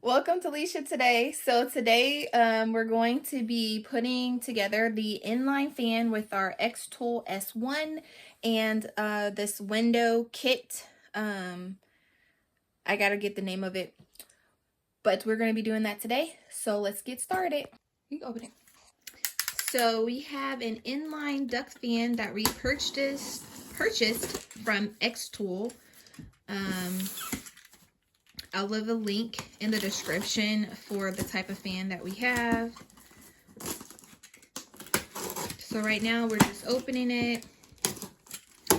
Welcome to Leisha today. So today we're going to be putting together the inline fan with our xTool S1 and this window kit. I gotta get the name of it, but we're going to be doing that today. So let's get started. You open it. So we have an inline duct fan that we purchased from xTool. I'll leave a link in the description for the type of fan that we have. So right now we're just opening it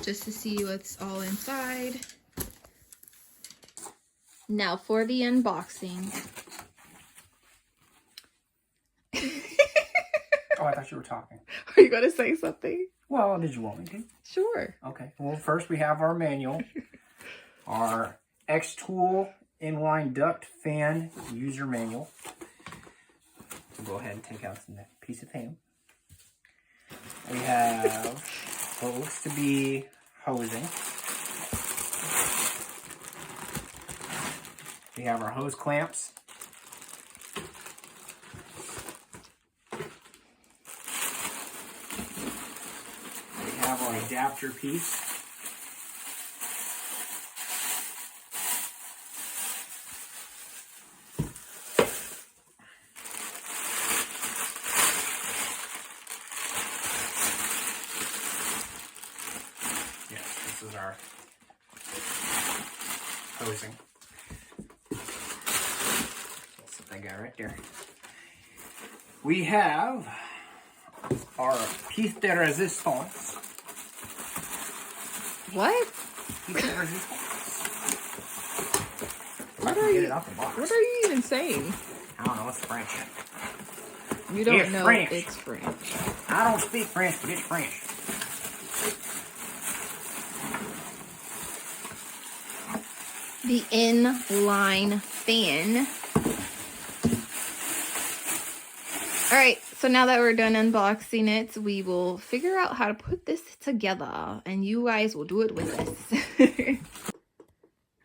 just to see what's all inside. Now for the unboxing. Oh, I thought you were talking. Are you going to say something? Well, did you want me to? Sure. Okay. Well, first we have our manual. Our xTool Inline Duct Fan User Manual. So go ahead and take out the piece of film. We have what looks to be hosing. We have our hose clamps. We have our adapter piece. This is our hosing. That's what I got right there. We have our piece de resistance. What? Piece de resistance. What I are can get you? it out the box. What are you even saying? I don't know. It's French. You don't It's know French. it's French. I don't speak French, but it's French. The inline fan. All right, so now that we're done unboxing it, we will figure out how to put this together, and you guys will do it with us.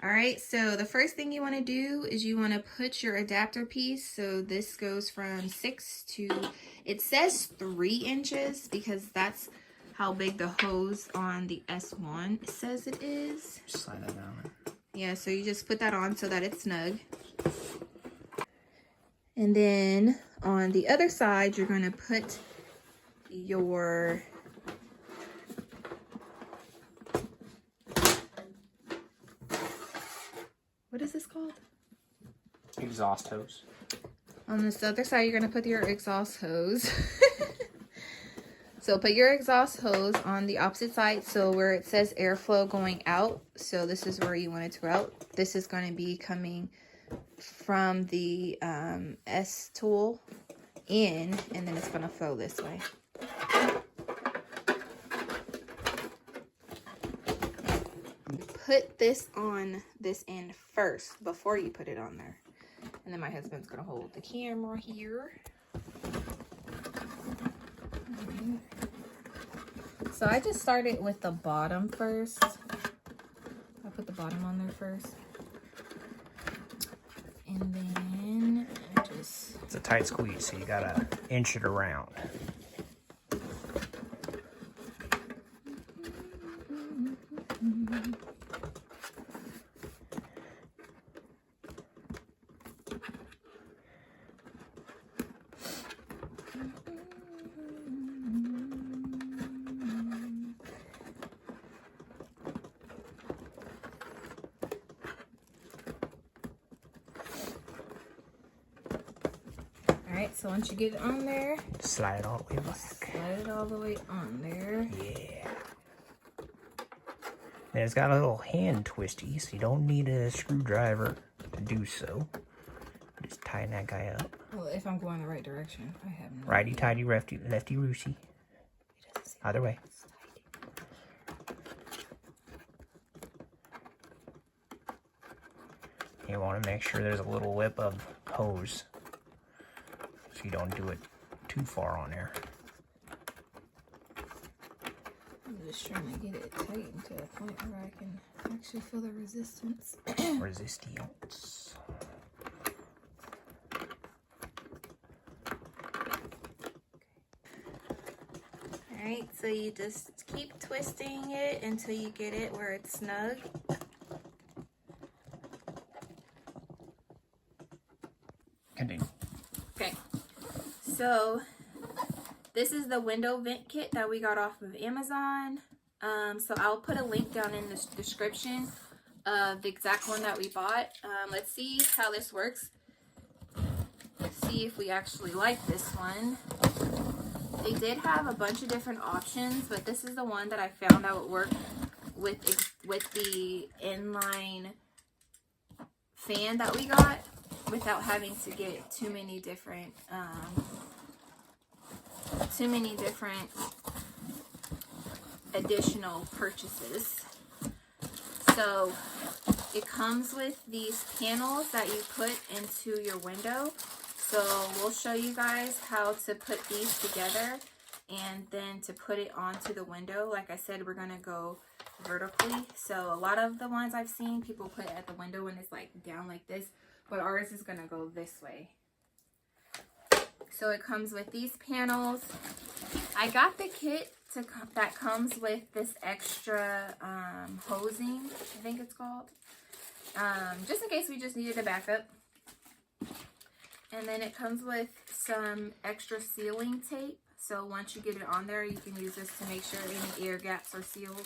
All right, so the first thing you want to do is you want to put your adapter piece. So this goes from 6 to, it says 3 inches because that's how big the hose on the S1 says it is. Just slide that down. Yeah, so you just put that on so that it's snug. And then on the other side, you're going to put your what is this called? Exhaust hose. On this other side, you're going to put your exhaust hose. So put your exhaust hose on the opposite side, so where it says airflow going out, so this is where you want it to go out. This is going to be coming from the S-tool in, and then it's going to flow this way. Put this on this end first before you put it on there. And then my husband's going to hold the camera here. So I just started with the bottom first. I put the bottom on there first. And then I just... It's a tight squeeze, so you gotta inch it around. Alright, so once you get it on there, Slide it all the way back. slide it all the way on there. Yeah. And it's got a little hand twisty, so you don't need a screwdriver to do so. Just tighten that guy up. Well, if I'm going the right direction, I have no Righty tighty, lefty roosey. Either way. You want to make sure there's a little lip of hose, so you don't do it too far on there. I'm just trying to get it tightened to a point where I can actually feel the resistance. Resistance. Alright, so you just keep twisting it until you get it where it's snug. Continue. Okay, so this is the window vent kit that we got off of Amazon. So I'll put a link down in the description of the exact one that we bought. Let's see how this works. See if we actually like this one. They did have a bunch of different options, but this is the one that I found that would work with the inline fan that we got without having to get too many different additional purchases. So it comes with these panels that you put into your window. So we'll show you guys how to put these together and then to put it onto the window. Like I said, we're gonna go vertically. So a lot of the ones I've seen, people put it at the window when it's like down like this, but ours is gonna go this way. So it comes with these panels. I got the kit that comes with this extra hosing, I think it's called, just in case we just needed a backup. And then it comes with some extra sealing tape. So once you get it on there, you can use this to make sure any air gaps are sealed.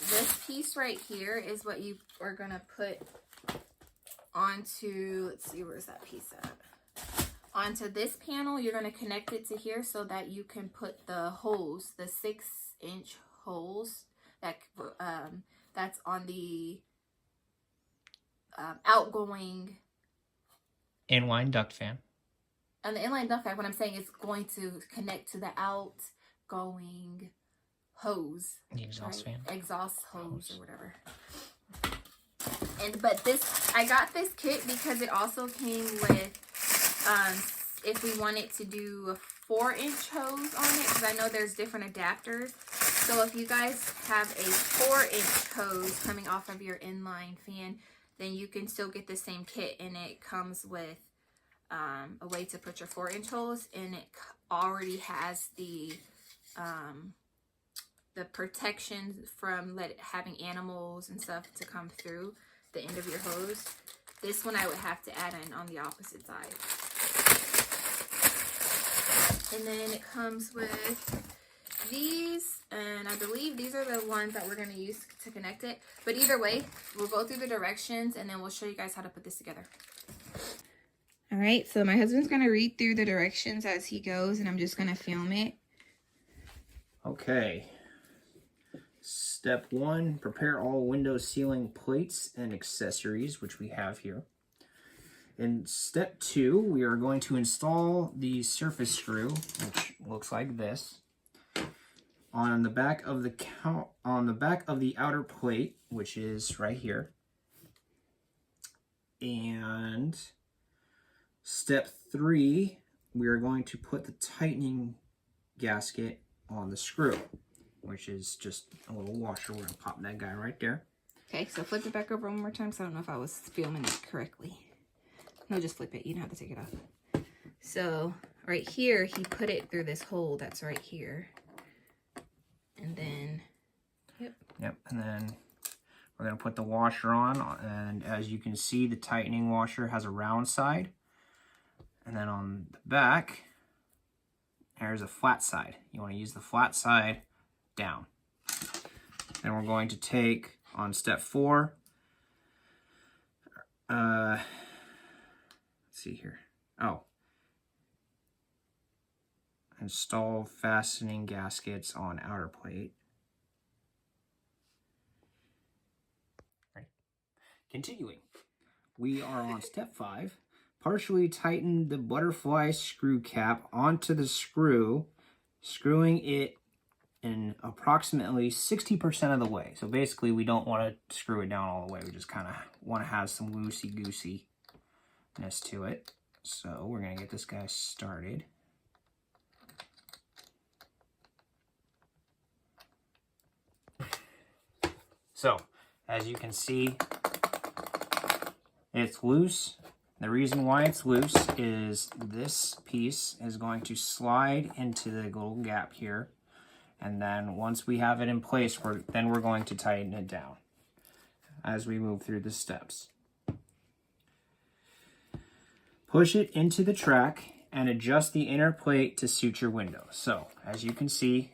This piece right here is what you are gonna put onto, let's see, where's that piece at? Onto this panel, you're gonna connect it to here so that you can put the holes, the 6-inch holes that that's on the outgoing Inline duct fan. And the inline duct fan, what I'm saying is going to connect to the outgoing hose. The exhaust fan. Exhaust hose or whatever. But this, I got this kit because it also came with, if we wanted to do a 4-inch hose on it, because I know there's different adapters. So if you guys have a 4-inch hose coming off of your inline fan, then you can still get the same kit, and it comes with a way to put your 4-inch hose, and it already has the protection from having animals and stuff to come through the end of your hose. This one I would have to add in on the opposite side. And then it comes with these, and I believe these are the ones that we're going to use to connect it. But either way, we'll go through the directions and then we'll show you guys how to put this together. All right, so my husband's going to read through the directions as he goes, and I'm just going to film it. Okay. Step 1, prepare all window sealing plates and accessories, which we have here. In step 2, we are going to install the surface screw, which looks like this, on the back of the outer plate, which is right here. And step 3, we are going to put the tightening gasket on the screw, which is just a little washer. We're going to pop that guy right there. Okay, so flip it back over one more time, so I don't know if I was filming it correctly. No, just flip it. You don't have to take it off. So right here, he put it through this hole that's right here. And then, Yep, and then we're going to put the washer on. And as you can see, the tightening washer has a round side. And then on the back, there's a flat side. You want to use the flat side down. And we're going to take, on step 4, let's see here. Oh. Install fastening gaskets on outer plate. Right. Continuing. We are on step 5. Partially tighten the butterfly screw cap onto the screw, screwing it in approximately 60% of the way. So basically we don't want to screw it down all the way. We just kind of want to have some loosey-goosey-ness to it. So we're going to get this guy started. So, as you can see, it's loose, The reason why it's loose is this piece is going to slide into the little gap here. And then once we have it in place, we're going to tighten it down as we move through the steps. Push it into the track and adjust the inner plate to suit your window. So as you can see,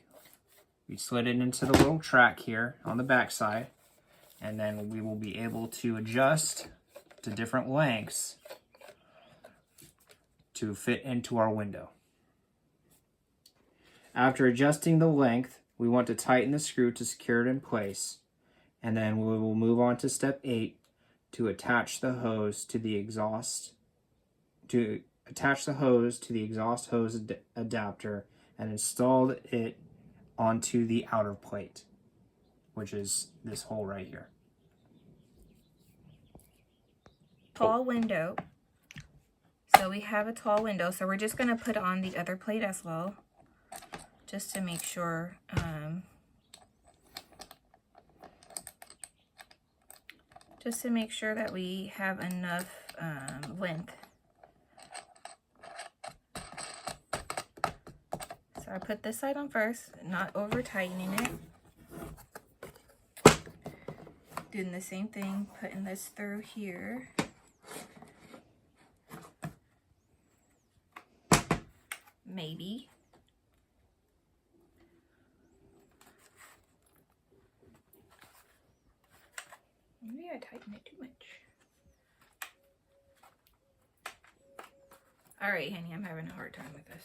we slid it into the little track here on the back side, and then we will be able to adjust to different lengths to fit into our window. After adjusting the length, we want to tighten the screw to secure it in place, and then we will move on to step 8 to attach the hose to the exhaust hose adapter and install it onto the outer plate, which is this hole right here. Tall window. So we have a tall window, so we're just going to put on the other plate as well, just to make sure that we have enough length. So I put this side on first, not over tightening it. Doing the same thing, putting this through here. Maybe. Maybe I tightened it too much. All right, honey, I'm having a hard time with this.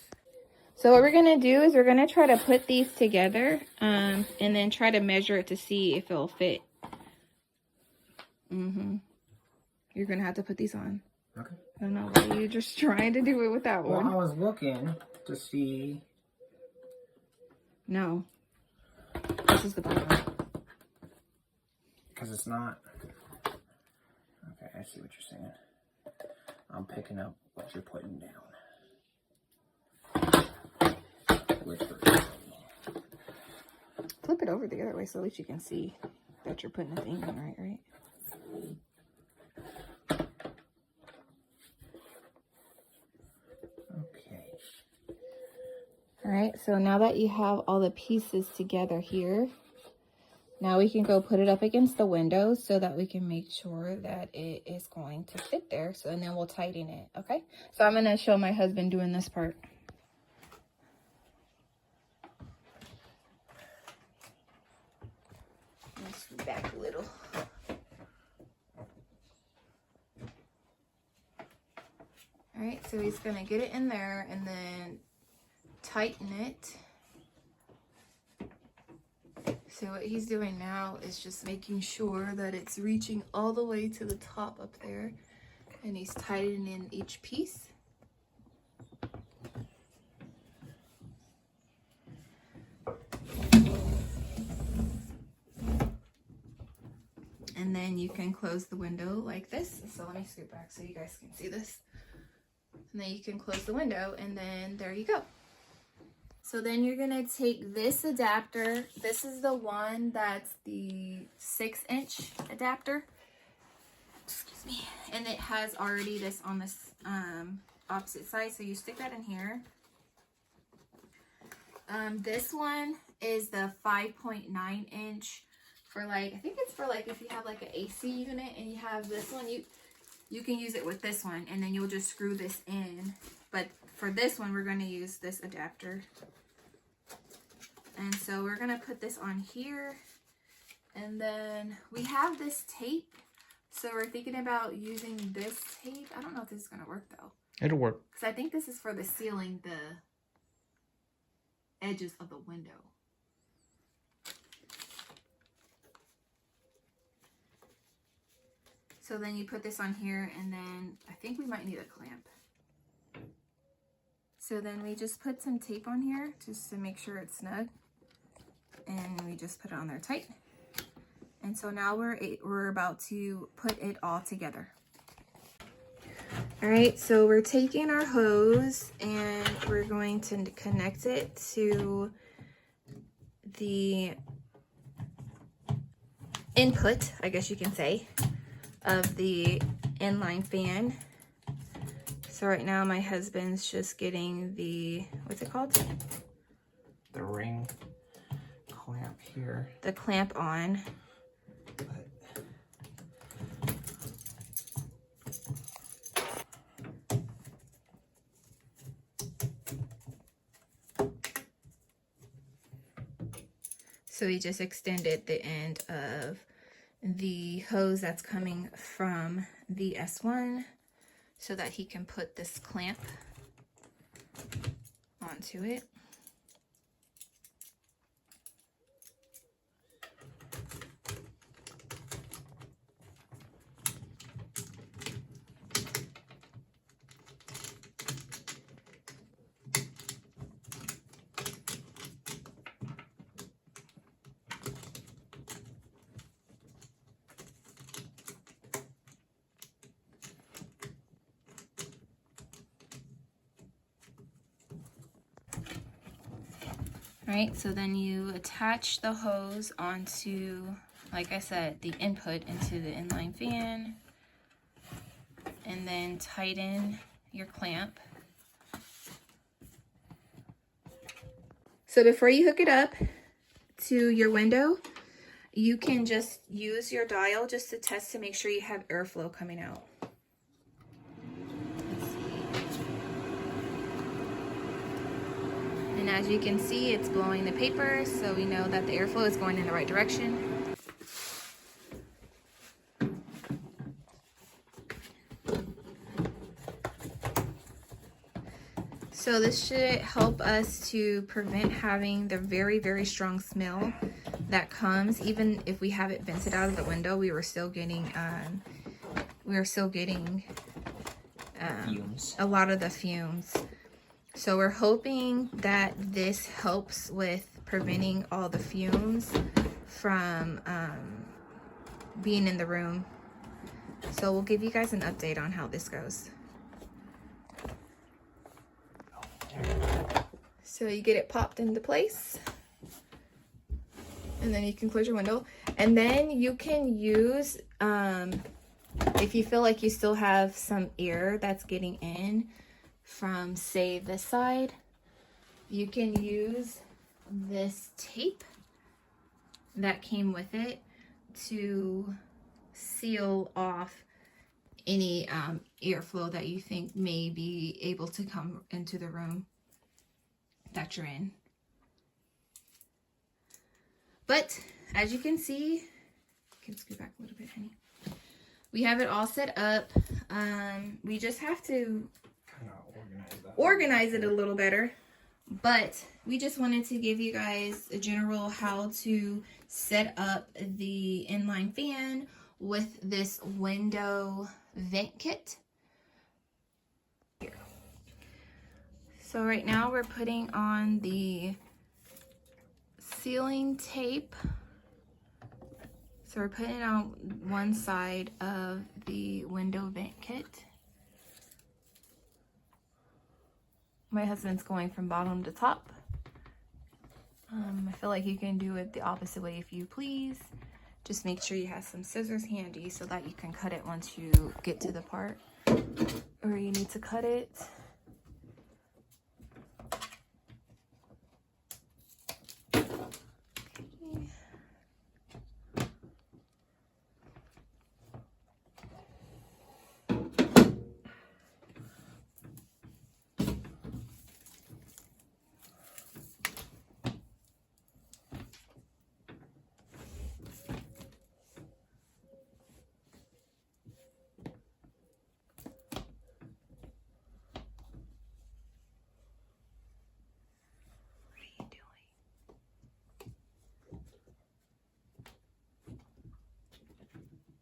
So what we're gonna do is we're gonna try to put these together and then try to measure it to see if it'll fit. You're gonna have to put these on. Okay. I don't know why you're just trying to do it without one. Well, I was looking to see. No. This is the bottom. Because it's not. Okay, I see what you're saying. I'm picking up what you're putting down. Flip it over the other way so at least you can see that you're putting the thing in right? Okay. All right, so now that you have all the pieces together here, now we can go put it up against the window so that we can make sure that it is going to fit there. So, and then we'll tighten it, okay? So I'm gonna show my husband doing this part. Let's back a little. All right, so he's gonna get it in there and then tighten it. So what he's doing now is just making sure that it's reaching all the way to the top up there, and he's tightening in each piece. And then you can close the window like this. So let me scoot back so you guys can see this. And then you can close the window, and then there you go. So then you're gonna take this adapter. This is the one that's the 6-inch adapter. Excuse me. And it has already this on this opposite side. So you stick that in here. This one is the 5.9-inch for like, I think it's for like if you have like an AC unit and you have this one, you can use it with this one, and then you'll just screw this in. But for this one, we're going to use this adapter. And so we're going to put this on here. And then we have this tape. So we're thinking about using this tape. I don't know if this is going to work though. It'll work. Because I think this is for the sealing the edges of the window. So then you put this on here, and then I think we might need a clamp. So then we just put some tape on here just to make sure it's snug. And we just put it on there tight. And so now we're about to put it all together. All right, so we're taking our hose and we're going to connect it to the input, I guess you can say, of the inline fan. So right now my husband's just getting the, what's it called? The ring clamp here. The clamp on. So he just extended the end of the hose that's coming from the S1 so that he can put this clamp onto it. All right, so then you attach the hose onto, like I said, the input into the inline fan, and then tighten your clamp. So before you hook it up to your window, you can just use your dial just to test to make sure you have airflow coming out. And as you can see, it's blowing the paper, so we know that the airflow is going in the right direction. So this should help us to prevent having the very, very strong smell that comes. Even if we have it vented out of the window, we were still getting Fumes. a lot of the fumes. So we're hoping that this helps with preventing all the fumes from being in the room. So we'll give you guys an update on how this goes. So you get it popped into place, and then you can close your window. And then you can use, if you feel like you still have some air that's getting in from, say, this side, you can use this tape that came with it to seal off any airflow that you think may be able to come into the room that you're in. But as you can see, can scoot back a little bit, honey. We have it all set up. We just have to organize it a little better. But we just wanted to give you guys a general how to set up the inline fan with this window vent kit. Here. So right now we're putting on the sealing tape. So we're putting it on one side of the window vent kit. My husband's going from bottom to top. I feel like you can do it the opposite way if you please. Just make sure you have some scissors handy so that you can cut it once you get to the part where you need to cut it.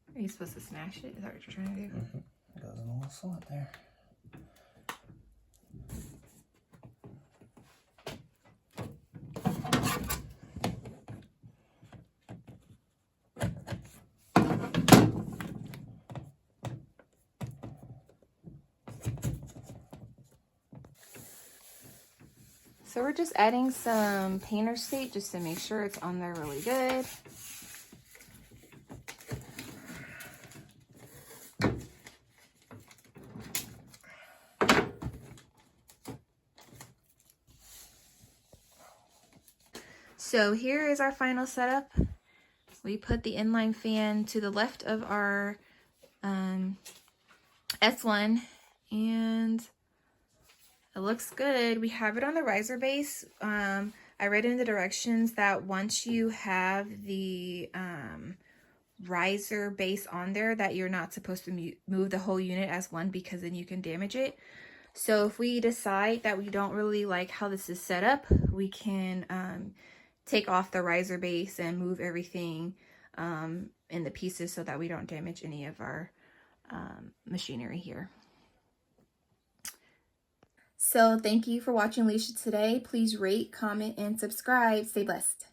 Are you supposed to smash it? Is that what you're trying to do? Mm-hmm. It goes in a little slot there. So we're just adding some painter's tape just to make sure it's on there really good. So here is our final setup. We put the inline fan to the left of our S1 and it looks good. We have it on the riser base. I read in the directions that once you have the riser base on there that you're not supposed to move the whole unit as one because then you can damage it. So if we decide that we don't really like how this is set up, we can take off the riser base and move everything in the pieces so that we don't damage any of our machinery here. So thank you for watching Leisha today. Please rate, comment, and subscribe. Stay blessed.